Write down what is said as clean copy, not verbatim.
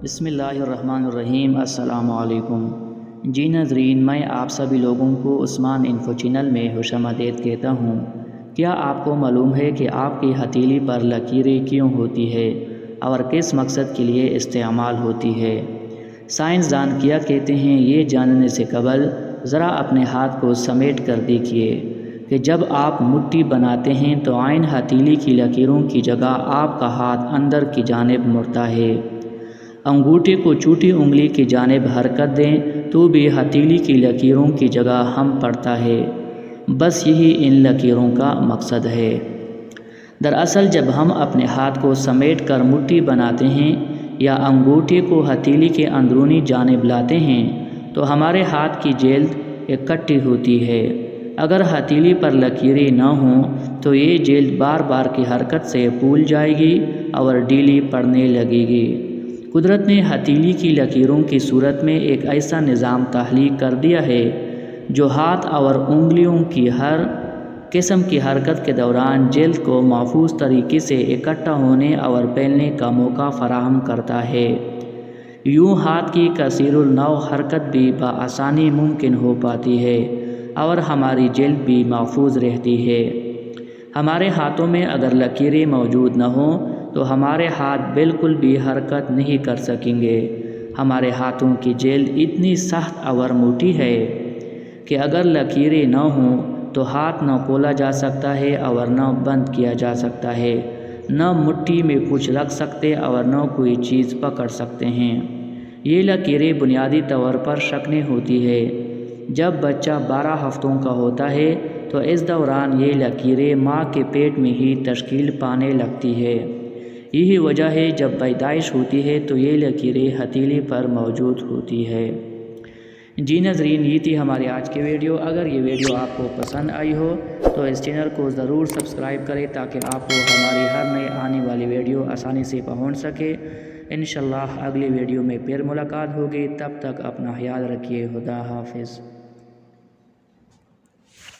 بسم اللہ الرحمن الرحیم۔ السلام علیکم جی ناظرین، میں آپ سبھی لوگوں کو عثمان انفو چینل میں خوش آمدید کہتا ہوں۔ کیا آپ کو معلوم ہے کہ آپ کی ہتھیلی پر لکیریں کیوں ہوتی ہے اور کس مقصد کے لیے استعمال ہوتی ہے؟ سائنسدان کیا کہتے ہیں، یہ جاننے سے قبل ذرا اپنے ہاتھ کو سمیٹ کر دیکھیے کہ جب آپ مٹھی بناتے ہیں تو عین ہتھیلی کی لکیروں کی جگہ آپ کا ہاتھ اندر کی جانب مڑتا ہے۔ انگوٹھے کو چھوٹی انگلی کی جانب حرکت دیں تو بھی ہتھیلی کی لکیروں کی جگہ ہم پڑتا ہے۔ بس یہی ان لکیروں کا مقصد ہے۔ دراصل جب ہم اپنے ہاتھ کو سمیٹ کر مٹھی بناتے ہیں یا انگوٹھے کو ہتھیلی کے اندرونی جانب لاتے ہیں تو ہمارے ہاتھ کی جلد اکٹھی ہوتی ہے۔ اگر ہتھیلی پر لکیریں نہ ہوں تو یہ جلد بار بار کی حرکت سے پھول جائے گی اور ڈھیلی پڑنے لگے گی۔ قدرت نے ہتھیلی کی لکیروں کی صورت میں ایک ایسا نظام تخلیق کر دیا ہے جو ہاتھ اور انگلیوں کی ہر قسم کی حرکت کے دوران جلد کو محفوظ طریقے سے اکٹھا ہونے اور پھیلنے کا موقع فراہم کرتا ہے۔ یوں ہاتھ کی کثیر النوع حرکت بھی بآسانی ممکن ہو پاتی ہے اور ہماری جلد بھی محفوظ رہتی ہے۔ ہمارے ہاتھوں میں اگر لکیریں موجود نہ ہوں تو ہمارے ہاتھ بالکل بھی حرکت نہیں کر سکیں گے۔ ہمارے ہاتھوں کی جلد اتنی سخت اور موٹی ہے کہ اگر لکیریں نہ ہوں تو ہاتھ نہ کھولا جا سکتا ہے اور نہ بند کیا جا سکتا ہے، نہ مٹھی میں کچھ رکھ سکتے اور نہ کوئی چیز پکڑ سکتے ہیں۔ یہ لکیریں بنیادی طور پر شکنیں ہوتی ہے۔ جب بچہ 12 ہفتوں کا ہوتا ہے تو اس دوران یہ لکیریں ماں کے پیٹ میں ہی تشکیل پانے لگتی ہے۔ یہی وجہ ہے جب پیدائش ہوتی ہے تو یہ لکیریں ہتھیلی پر موجود ہوتی ہے۔ جی ناظرین، یہ تھی ہماری آج کی ویڈیو۔ اگر یہ ویڈیو آپ کو پسند آئی ہو تو اس چینل کو ضرور سبسکرائب کریں تاکہ آپ کو ہماری ہر نئے آنے والی ویڈیو آسانی سے پہنچ سکے۔ انشاءاللہ اگلی ویڈیو میں پھر ملاقات ہوگی، تب تک اپنا خیال رکھیے۔ خدا حافظ۔